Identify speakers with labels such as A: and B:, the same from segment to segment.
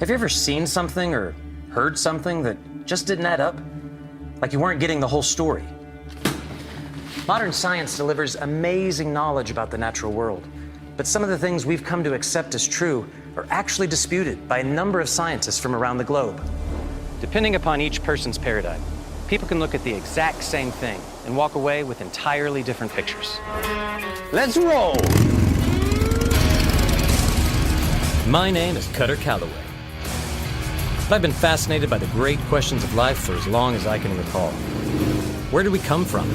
A: Have you ever seen something or heard something that just didn't add up? Like you weren't getting the whole story? Modern science delivers amazing knowledge about the natural world, but some of the things we've come to accept as true are actually disputed by a number of scientists from around the globe. Depending upon each person's paradigm, people can look at the exact same thing and walk away with entirely different pictures. Let's roll! My name is Cutter Calloway. But I've been fascinated by the great questions of life for as long as I can recall. Where do we come from?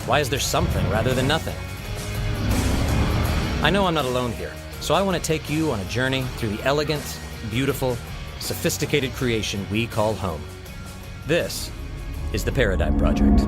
A: Why is there something rather than nothing? I know I'm not alone here, so I want to take you on a journey through the elegant, beautiful, sophisticated creation we call home. This is the Paradigm Project.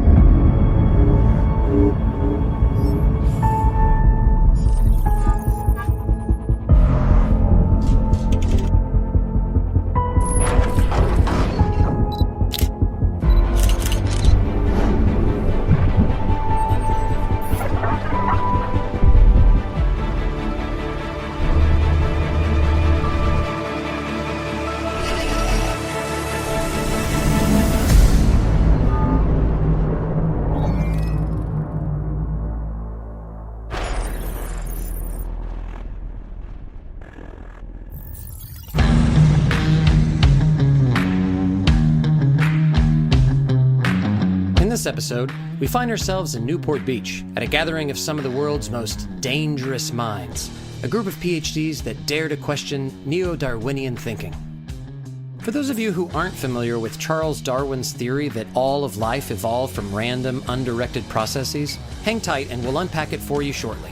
A: In this episode, we find ourselves in Newport Beach at a gathering of some of the world's most dangerous minds, a group of PhDs that dare to question neo-Darwinian thinking. For those of you who aren't familiar with Charles Darwin's theory that all of life evolved from random, undirected processes, hang tight and we'll unpack it for you shortly.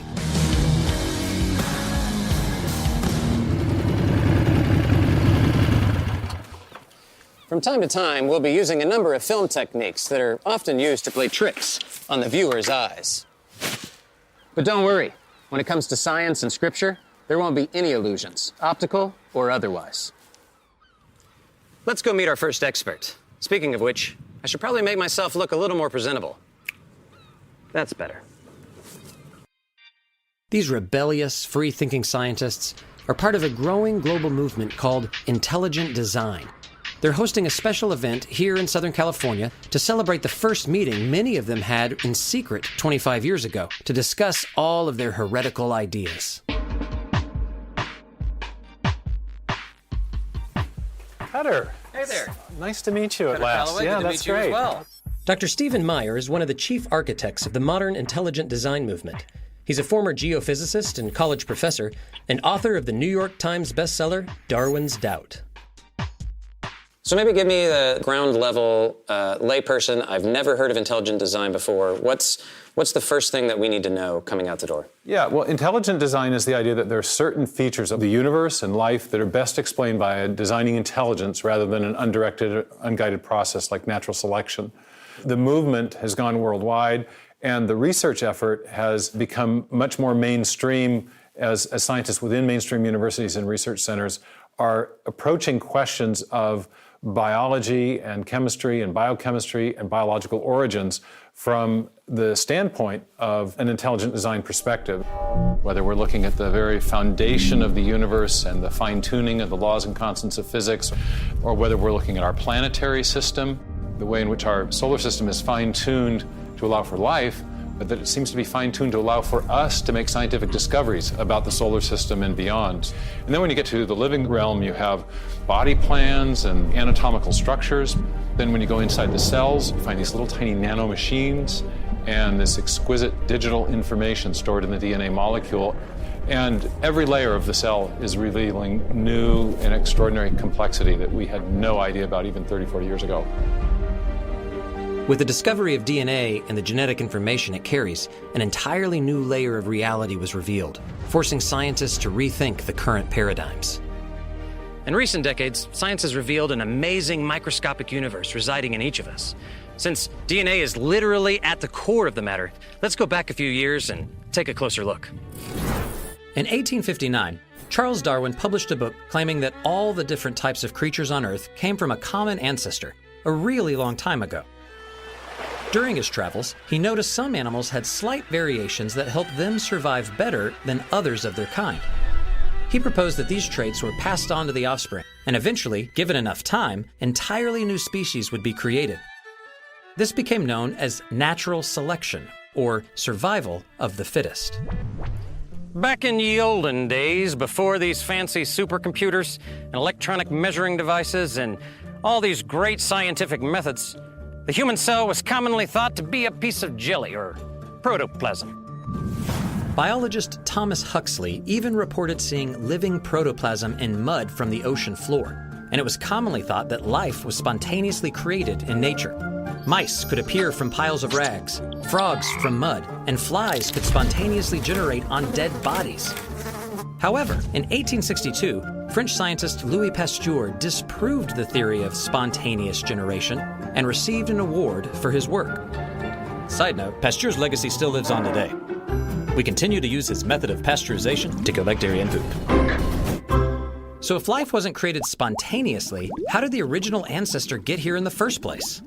A: From time to time, we'll be using a number of film techniques that are often used to play tricks on the viewer's eyes. But don't worry, when it comes to science and scripture, there won't be any illusions, optical or otherwise. Let's go meet our first expert. Speaking of which, I should probably make myself look a little more presentable. That's better. These rebellious, free-thinking scientists are part of a growing global movement called intelligent design. They're hosting a special event here in Southern California to celebrate the first meeting many of them had in secret 25 years ago to discuss all of their heretical ideas.
B: Cutter.
A: Hey there.
B: Nice to meet you at
A: Cutter
B: last.
A: Calloway,
B: Yeah,
A: good to
B: that's
A: meet you
B: great.
A: as well. Dr. Stephen Meyer is one of the chief architects of the modern intelligent design movement. He's a former geophysicist and college professor and author of the New York Times bestseller, Darwin's Doubt. So maybe give me the ground level layperson. I've never heard of intelligent design before. What's the first thing that we need to know coming out the door?
B: Yeah, well, intelligent design is the idea that there are certain features of the universe and life that are best explained by a designing intelligence rather than an undirected, unguided process like natural selection. The movement has gone worldwide, and the research effort has become much more mainstream as scientists within mainstream universities and research centers are approaching questions of biology and chemistry and biochemistry and biological origins from the standpoint of an intelligent design perspective. Whether we're looking at the very foundation of the universe and the fine-tuning of the laws and constants of physics, or whether we're looking at our planetary system, the way in which our solar system is fine-tuned to allow for life, but that it seems to be fine-tuned to allow for us to make scientific discoveries about the solar system and beyond. And then when you get to the living realm, you have body plans and anatomical structures. Then when you go inside the cells, you find these little tiny nanomachines and this exquisite digital information stored in the DNA molecule. And every layer of the cell is revealing new and extraordinary complexity that we had no idea about even 30, 40 years ago.
A: With the discovery of DNA and the genetic information it carries, an entirely new layer of reality was revealed, forcing scientists to rethink the current paradigms. In recent decades, science has revealed an amazing microscopic universe residing in each of us. Since DNA is literally at the core of the matter, let's go back a few years and take a closer look. In 1859, Charles Darwin published a book claiming that all the different types of creatures on Earth came from a common ancestor, a really long time ago. During his travels, he noticed some animals had slight variations that helped them survive better than others of their kind. He proposed that these traits were passed on to the offspring, and eventually, given enough time, entirely new species would be created. This became known as natural selection, or survival of the fittest.
C: Back in ye olden days, before these fancy supercomputers and electronic measuring devices and all these great scientific methods, the human cell was commonly thought to be a piece of jelly or protoplasm.
A: Biologist Thomas Huxley even reported seeing living protoplasm in mud from the ocean floor, and it was commonly thought that life was spontaneously created in nature. Mice could appear from piles of rags, frogs from mud, and flies could spontaneously generate on dead bodies. However, in 1862, French scientist Louis Pasteur disproved the theory of spontaneous generation and received an award for his work. Side note, Pasteur's legacy still lives on today. We continue to use his method of pasteurization to collect dairy and poop. So if life wasn't created spontaneously, how did the original ancestor get here in the first place?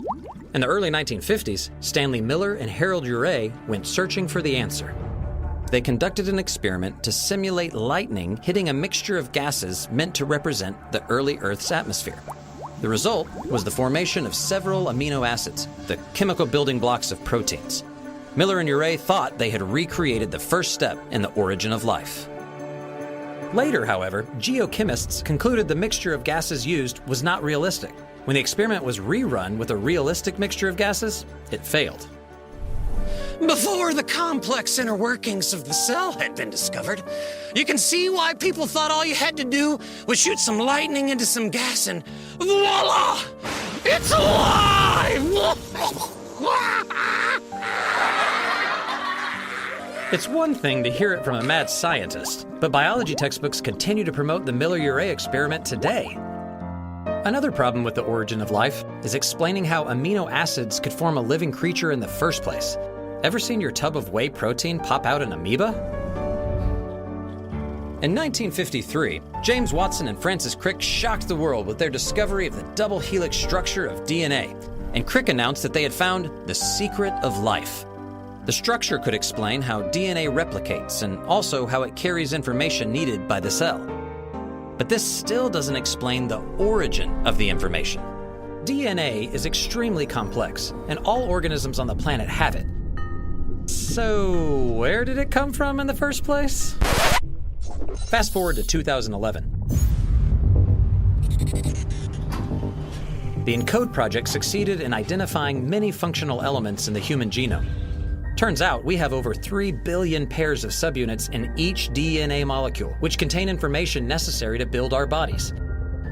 A: In the early 1950s, Stanley Miller and Harold Urey went searching for the answer. They conducted an experiment to simulate lightning hitting a mixture of gases meant to represent the early Earth's atmosphere. The result was the formation of several amino acids, the chemical building blocks of proteins. Miller and Urey thought they had recreated the first step in the origin of life. Later, however, geochemists concluded the mixture of gases used was not realistic. When the experiment was rerun with a realistic mixture of gases, it failed.
C: Before the complex inner workings of the cell had been discovered, you can see why people thought all you had to do was shoot some lightning into some gas and voila! It's alive!
A: It's one thing to hear it from a mad scientist, but biology textbooks continue to promote the Miller-Urey experiment today. Another problem with the origin of life is explaining how amino acids could form a living creature in the first place. Ever seen your tub of whey protein pop out an amoeba? In 1953, James Watson and Francis Crick shocked the world with their discovery of the double helix structure of DNA, and Crick announced that they had found the secret of life. The structure could explain how DNA replicates and also how it carries information needed by the cell. But this still doesn't explain the origin of the information. DNA is extremely complex, and all organisms on the planet have it. So, where did it come from in the first place? Fast forward to 2011. The ENCODE project succeeded in identifying many functional elements in the human genome. Turns out we have over 3 billion pairs of subunits in each DNA molecule, which contain information necessary to build our bodies.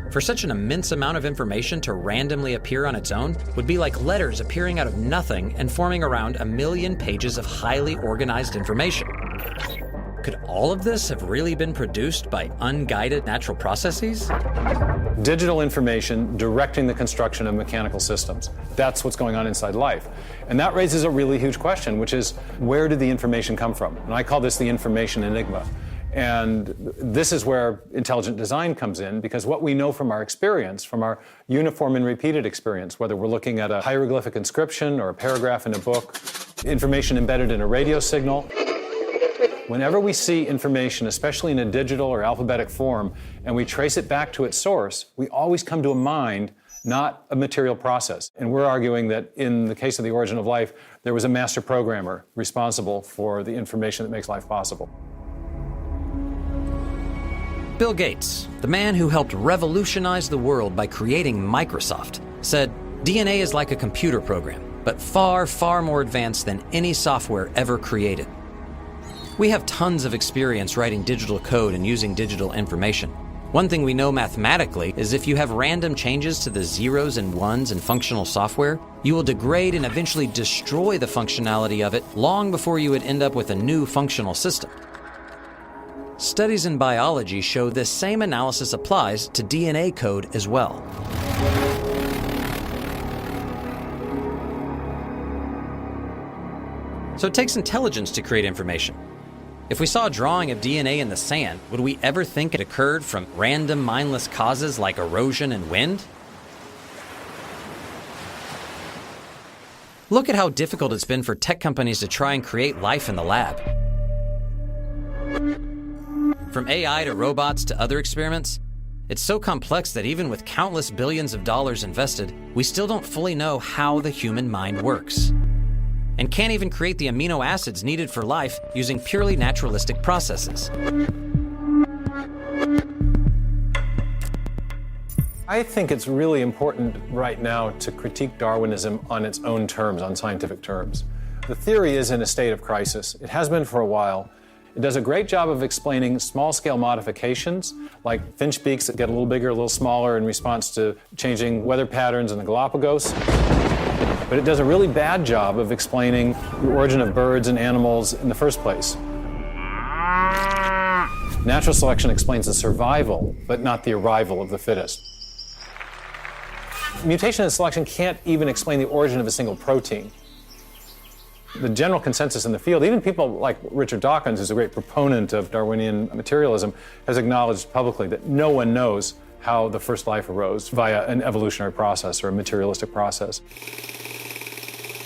A: For such an immense amount of information to randomly appear on its own would be like letters appearing out of nothing and forming around 1 million pages of highly organized information. Could all of this have really been produced by unguided natural processes?
B: Digital information directing the construction of mechanical systems. That's what's going on inside life. And that raises a really huge question, which is, where did the information come from? And I call this the information enigma. And this is where intelligent design comes in, because what we know from our experience, from our uniform and repeated experience, whether we're looking at a hieroglyphic inscription or a paragraph in a book, information embedded in a radio signal, whenever we see information, especially in a digital or alphabetic form, and we trace it back to its source, we always come to a mind, not a material process. And we're arguing that in the case of the origin of life, there was a master programmer responsible for the information that makes life possible.
A: Bill Gates, the man who helped revolutionize the world by creating Microsoft, said, "DNA is like a computer program, but far, far more advanced than any software ever created." We have tons of experience writing digital code and using digital information. One thing we know mathematically is if you have random changes to the zeros and ones in functional software, you will degrade and eventually destroy the functionality of it long before you would end up with a new functional system. Studies in biology show this same analysis applies to DNA code as well. So it takes intelligence to create information. If we saw a drawing of DNA in the sand, would we ever think it occurred from random mindless causes like erosion and wind? Look at how difficult it's been for tech companies to try and create life in the lab. From AI to robots to other experiments, it's so complex that even with countless billions of dollars invested, we still don't fully know how the human mind works. And can't even create the amino acids needed for life using purely naturalistic processes.
B: I think it's really important right now to critique Darwinism on its own terms, on scientific terms. The theory is in a state of crisis. It has been for a while. It does a great job of explaining small-scale modifications, like finch beaks that get a little bigger, a little smaller in response to changing weather patterns in the Galapagos. But it does a really bad job of explaining the origin of birds and animals in the first place. Natural selection explains the survival, but not the arrival of the fittest. Mutation and selection can't even explain the origin of a single protein. The general consensus in the field, even people like Richard Dawkins, who's a great proponent of Darwinian materialism, has acknowledged publicly that no one knows how the first life arose via an evolutionary process or a materialistic process.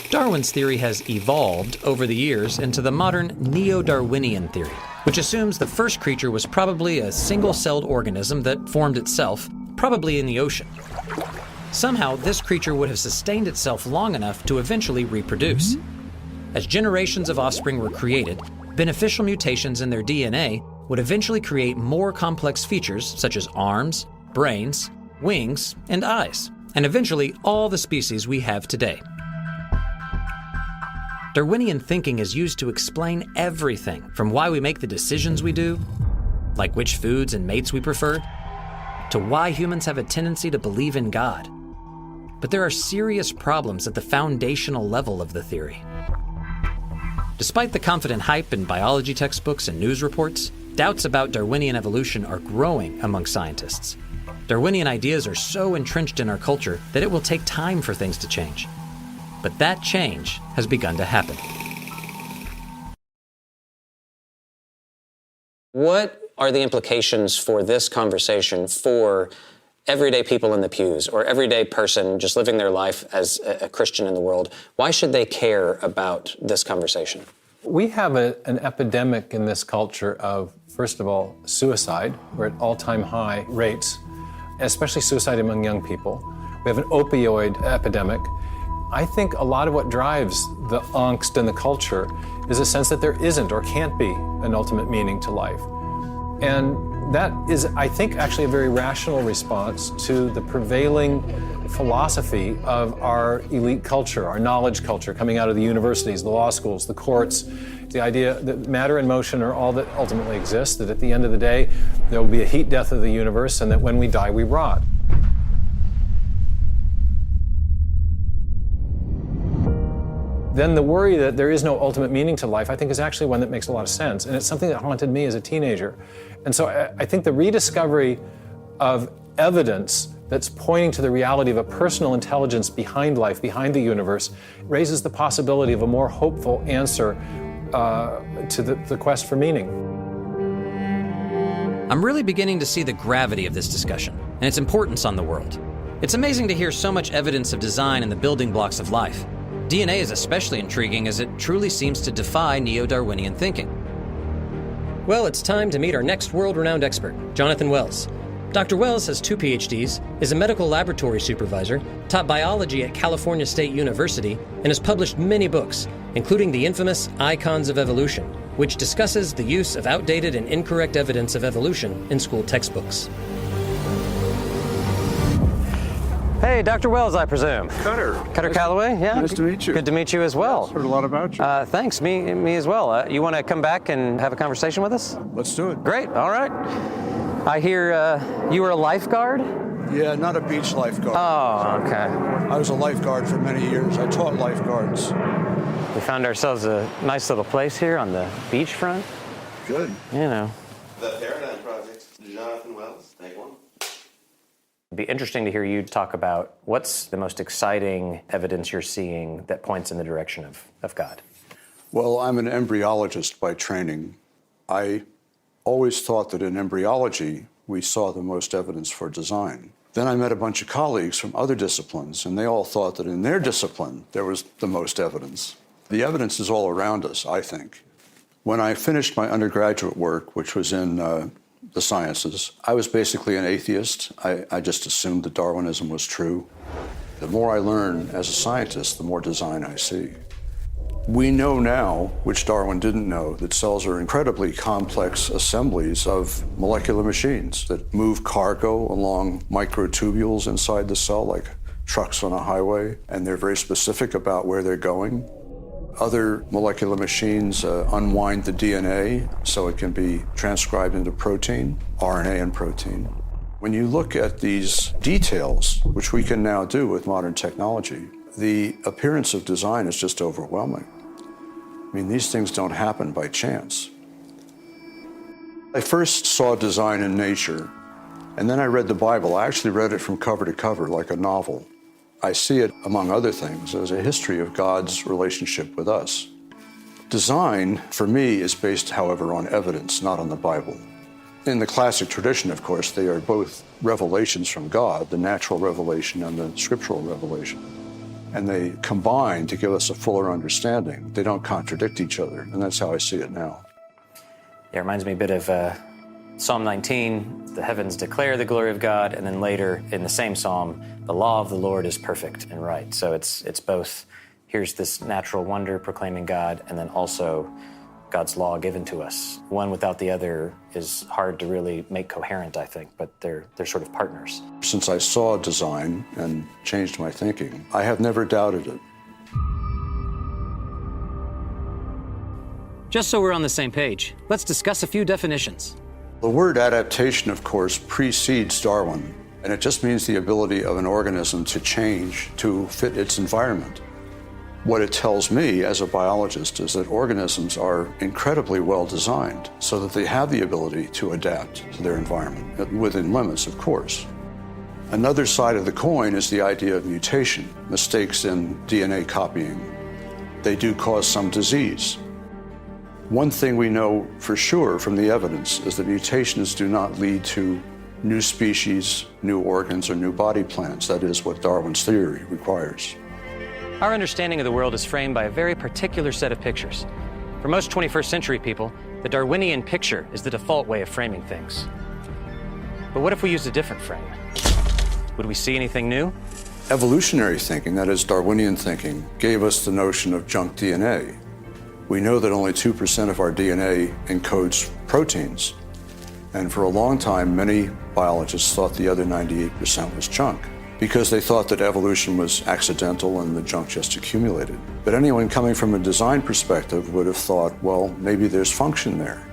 A: Darwin's theory has evolved over the years into the modern neo-Darwinian theory, which assumes the first creature was probably a single-celled organism that formed itself, probably in the ocean. Somehow, this creature would have sustained itself long enough to eventually reproduce. As generations of offspring were created, beneficial mutations in their DNA would eventually create more complex features such as arms, brains, wings, and eyes, and eventually all the species we have today. Darwinian thinking is used to explain everything from why we make the decisions we do, like which foods and mates we prefer, to why humans have a tendency to believe in God. But there are serious problems at the foundational level of the theory. Despite the confident hype in biology textbooks and news reports, doubts about Darwinian evolution are growing among scientists. Darwinian ideas are so entrenched in our culture that it will take time for things to change. But that change has begun to happen.
D: What are the implications for this conversation for everyday people in the pews or everyday person just living their life as a Christian in the world? Why should they care about this conversation?
B: We have an epidemic in this culture of, first of all, suicide. We're at all-time high rates, especially suicide among young people. We have an opioid epidemic. I think a lot of what drives the angst in the culture is a sense that there isn't or can't be an ultimate meaning to life. And that is, I think, actually a very rational response to the prevailing philosophy of our elite culture, our knowledge culture coming out of the universities, the law schools, the courts, the idea that matter and motion are all that ultimately exists, that at the end of the day, there will be a heat death of the universe, and that when we die, we rot. Then the worry that there is no ultimate meaning to life, I think, is actually one that makes a lot of sense. And it's something that haunted me as a teenager. And so I think the rediscovery of evidence that's pointing to the reality of a personal intelligence behind life, behind the universe, raises the possibility of a more hopeful answer to the quest for meaning.
A: I'm really beginning to see the gravity of this discussion and its importance on the world. It's amazing to hear so much evidence of design in the building blocks of life. DNA is especially intriguing as it truly seems to defy neo-Darwinian thinking. Well, it's time to meet our next world-renowned expert, Jonathan Wells. Dr. Wells has 2 PhDs, is a medical laboratory supervisor, taught biology at California State University, and has published many books, including the infamous Icons of Evolution, which discusses the use of outdated and incorrect evidence of evolution in school textbooks.
C: Hey, Dr. Wells, I presume.
E: Cutter
C: Calloway, yeah?
E: Nice to meet you.
C: Good to meet you as well.
E: Heard a lot about you.
C: Thanks, me as well. You want to come back and have a conversation with us?
E: Let's do it.
C: Great, all right. I hear you were a lifeguard?
E: Yeah, not a beach lifeguard.
C: Oh, okay.
E: I was a lifeguard for many years. I taught lifeguards.
C: We found ourselves a nice little place here on the beachfront.
E: Good.
C: You know.
F: The Paradigm Project, Jonathan Wells, take one.
C: It'd be interesting to hear you talk about what's the most exciting evidence you're seeing that points in the direction of God.
E: Well, I'm an embryologist by training. I always thought that in embryology, we saw the most evidence for design. Then I met a bunch of colleagues from other disciplines, and they all thought that in their discipline, there was the most evidence. The evidence is all around us, I think. When I finished my undergraduate work, which was in the sciences, I was basically an atheist. I just assumed that Darwinism was true. The more I learn as a scientist, the more design I see. We know now, which Darwin didn't know, that cells are incredibly complex assemblies of molecular machines that move cargo along microtubules inside the cell, like trucks on a highway, and they're very specific about where they're going. Other molecular machines unwind the DNA so it can be transcribed into protein, RNA and protein. When you look at these details, which we can now do with modern technology, the appearance of design is just overwhelming. I mean, these things don't happen by chance. I first saw design in nature, and then I read the Bible. I actually read it from cover to cover like a novel. I see it, among other things, as a history of God's relationship with us. Design, for me, is based, however, on evidence, not on the Bible. In the classic tradition, of course, they are both revelations from God, the natural revelation and the scriptural revelation. And they combine to give us a fuller understanding. They don't contradict each other, and that's how I see it now.
G: Yeah, it reminds me a bit of Psalm 19, the heavens declare the glory of God, and then later in the same psalm, the law of the Lord is perfect and right. So it's both, here's this natural wonder proclaiming God, and then also God's law given to us. One without the other is hard to really make coherent, I think, but they're sort of partners.
E: Since I saw design and changed my thinking, I have never doubted it.
A: Just so we're on the same page, let's discuss a few definitions.
E: The word adaptation, of course, precedes Darwin, and it just means the ability of an organism to change to fit its environment. What it tells me as a biologist is that organisms are incredibly well designed so that they have the ability to adapt to their environment, within limits, of course. Another side of the coin is the idea of mutation, mistakes in DNA copying. They do cause some disease. One thing we know for sure from the evidence is that mutations do not lead to new species, new organs, or new body plans. That is what Darwin's theory requires.
A: Our understanding of the world is framed by a very particular set of pictures. For most 21st century people, the Darwinian picture is the default way of framing things. But what if we used a different frame? Would we see anything new?
E: Evolutionary thinking, that is Darwinian thinking, gave us the notion of junk DNA. We know that only 2% of our DNA encodes proteins. And for a long time, many biologists thought the other 98% was junk because they thought that evolution was accidental and the junk just accumulated. But anyone coming from a design perspective would have thought, well, maybe there's function there.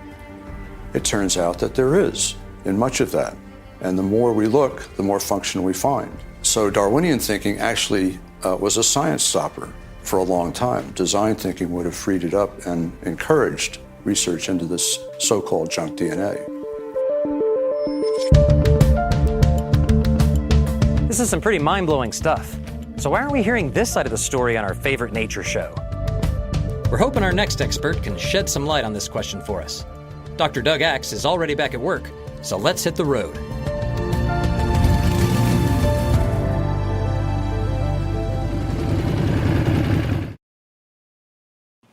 E: It turns out that there is in much of that. And the more we look, the more function we find. So Darwinian thinking actually was a science stopper for a long time. Design thinking would have freed it up and encouraged research into this so-called junk DNA.
A: This is some pretty mind-blowing stuff. So why aren't we hearing this side of the story on our favorite nature show? We're hoping our next expert can shed some light on this question for us. Dr. Doug Axe is already back at work, so let's hit the road.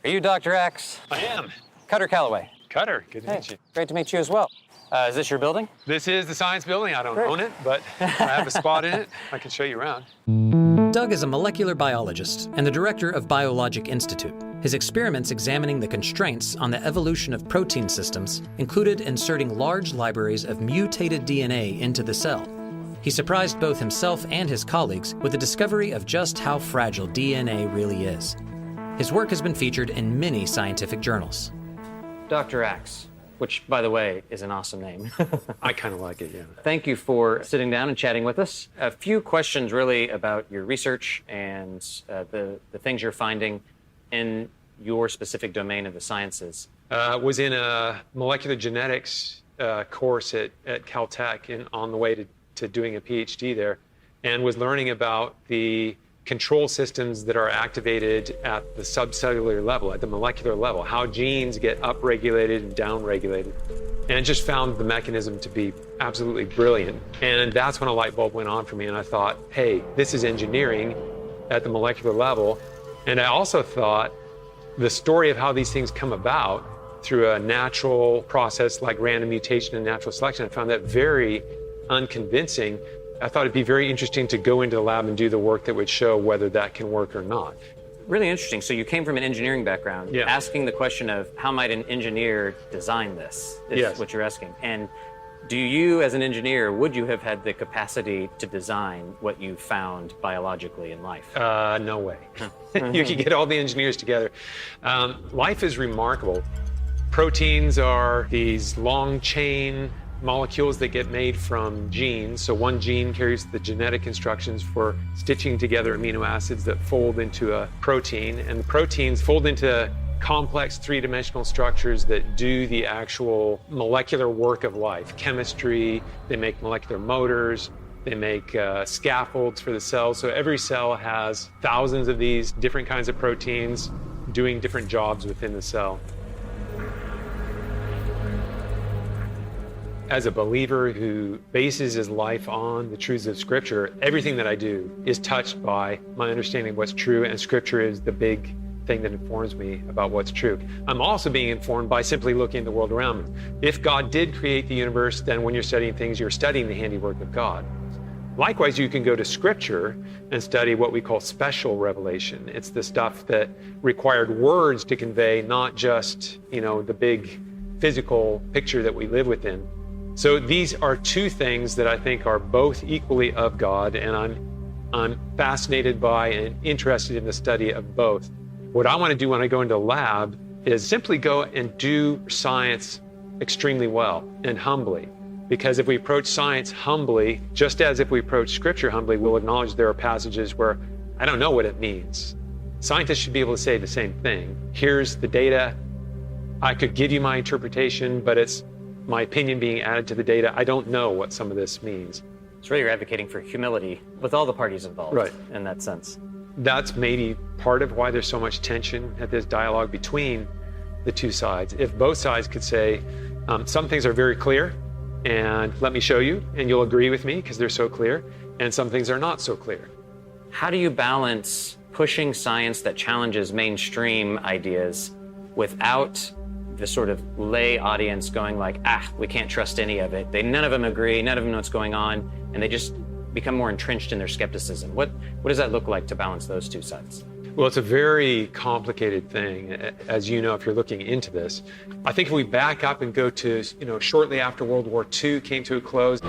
A: Are you Dr. Axe?
H: I am.
A: Cutter Calloway.
H: Cutter, good to meet you.
A: Great to meet you as well. Is this your building?
H: This is the science building. I don't own it, but I have a spot in it. I can show you around.
A: Doug is a molecular biologist and the director of Biologic Institute. His experiments examining the constraints on the evolution of protein systems included inserting large libraries of mutated DNA into the cell. He surprised both himself and his colleagues with the discovery of just how fragile DNA really is. His work has been featured in many scientific journals. Dr. Axe, which, by the way, is an awesome name.
H: I kind of like it, yeah.
A: Thank you for sitting down and chatting with us. A few questions really about your research and the things you're finding in your specific domain of the sciences.
H: Was in a molecular genetics course at Caltech and on the way to doing a PhD there, and was learning about the control systems that are activated at the subcellular level, at the molecular level, how genes get upregulated and downregulated. And just found the mechanism to be absolutely brilliant. And that's when a light bulb went on for me, and I thought, hey, this is engineering at the molecular level. And I also thought the story of how these things come about through a natural process like random mutation and natural selection. I found that very unconvincing. I thought it'd be very interesting to go into the lab and do the work that would show whether that can work or not.
G: Really interesting. So you came from an engineering background,
H: Yeah.
G: asking the question of how might an engineer design this, is
H: Yes.
G: what you're asking. And do you, as an engineer, would you have had the capacity to design what you found biologically in life?
H: No way. You could get all the engineers together. Life is remarkable. Proteins are these long chain molecules that get made from genes. So one gene carries the genetic instructions for stitching together amino acids that fold into a protein, and the proteins fold into complex three-dimensional structures that do the actual molecular work of life. Chemistry, they make molecular motors, they make scaffolds for the cells. So every cell has thousands of these different kinds of proteins doing different jobs within the cell. As a believer who bases his life on the truths of Scripture, everything that I do is touched by my understanding of what's true, and Scripture is the big thing that informs me about what's true. I'm also being informed by simply looking at the world around me. If God did create the universe, then when you're studying things, you're studying the handiwork of God. Likewise, you can go to Scripture and study what we call special revelation. It's the stuff that required words to convey, not just, the big physical picture that we live within. So these are two things that I think are both equally of God, and I'm fascinated by and interested in the study of both. What I want to do when I go into a lab is simply go and do science extremely well and humbly. Because if we approach science humbly, just as if we approach Scripture humbly, we'll acknowledge there are passages where I don't know what it means. Scientists should be able to say the same thing. Here's the data. I could give you my interpretation, but it's my opinion being added to the data. I don't know what some of this means.
G: So really you're advocating for humility with all the parties involved,
H: Right.
G: in that sense.
H: That's maybe part of why there's so much tension at this dialogue between the two sides. If both sides could say, some things are very clear, and let me show you, and you'll agree with me because they're so clear, and some things are not so clear.
G: How do you balance pushing science that challenges mainstream ideas without the sort of lay audience going like, we can't trust any of it. None of them agree, none of them know what's going on, and they just become more entrenched in their skepticism. What does that look like to balance those two sides?
H: Well, it's a very complicated thing, as you know, if you're looking into this. I think if we back up and go to, shortly after World War II came to a close,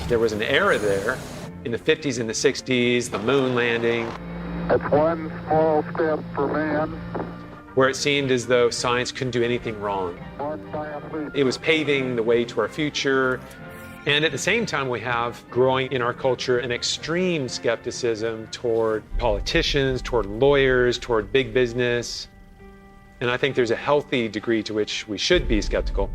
H: there was an era there in the 50s and the 60s, the moon landing.
I: It's one small step for man.
H: Where it seemed as though science couldn't do anything wrong. It was paving the way to our future. And at the same time, we have growing in our culture an extreme skepticism toward politicians, toward lawyers, toward big business. And I think there's a healthy degree to which we should be skeptical.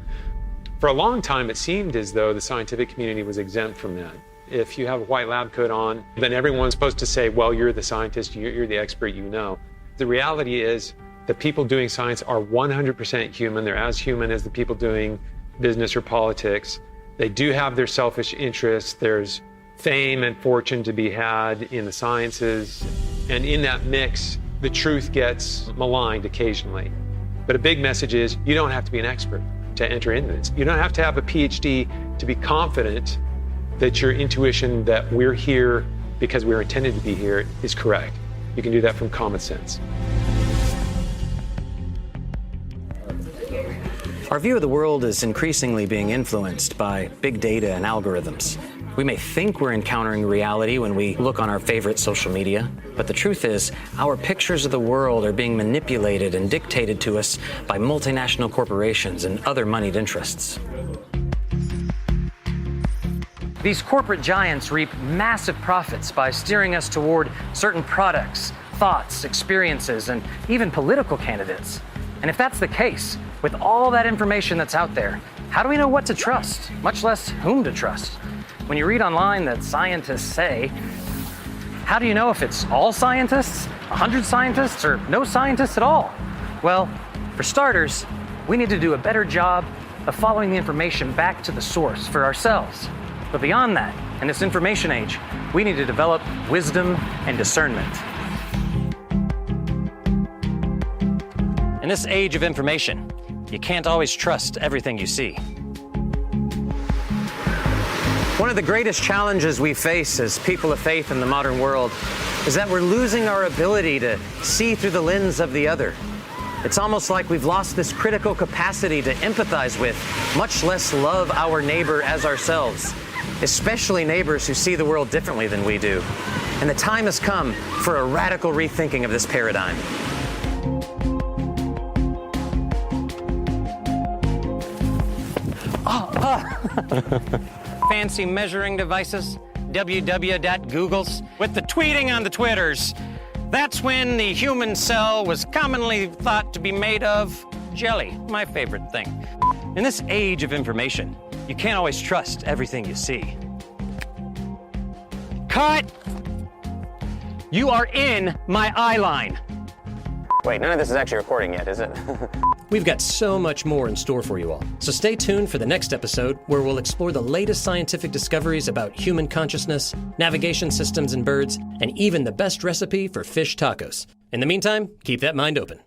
H: For a long time, it seemed as though the scientific community was exempt from that. If you have a white lab coat on, then everyone's supposed to say, well, you're the scientist, you're the expert, you know. The reality is the people doing science are 100% human. They're as human as the people doing business or politics. They do have their selfish interests. There's fame and fortune to be had in the sciences. And in that mix, the truth gets maligned occasionally. But a big message is you don't have to be an expert to enter into this. You don't have to have a PhD to be confident that your intuition that we're here because we're intended to be here is correct. You can do that from common sense.
A: Our view of the world is increasingly being influenced by big data and algorithms. We may think we're encountering reality when we look on our favorite social media, but the truth is, our pictures of the world are being manipulated and dictated to us by multinational corporations and other moneyed interests.
C: These corporate giants reap massive profits by steering us toward certain products, thoughts, experiences, and even political candidates. And if that's the case, with all that information that's out there, how do we know what to trust, much less whom to trust? When you read online that scientists say, how do you know if it's all scientists, 100 scientists, or no scientists at all? Well, for starters, we need to do a better job of following the information back to the source for ourselves. But beyond that, in this information age, we need to develop wisdom and discernment. this age of information, you can't always trust everything you see. One of the greatest challenges we face as people of faith in the modern world is that we're losing our ability to see through the lens of the other. It's almost like we've lost this critical capacity to empathize with, much less love our neighbor as ourselves, especially neighbors who see the world differently than we do. And the time has come for a radical rethinking of this paradigm. Fancy measuring devices, www.googles, with the tweeting on the Twitters. That's when the human cell was commonly thought to be made of jelly, my favorite thing. In this age of information, you can't always trust everything you see. Cut! You are in my eye line.
G: Wait, none of this is actually recording yet, is it?
A: We've got so much more in store for you all, so stay tuned for the next episode where we'll explore the latest scientific discoveries about human consciousness, navigation systems in birds, and even the best recipe for fish tacos. In the meantime, keep that mind open.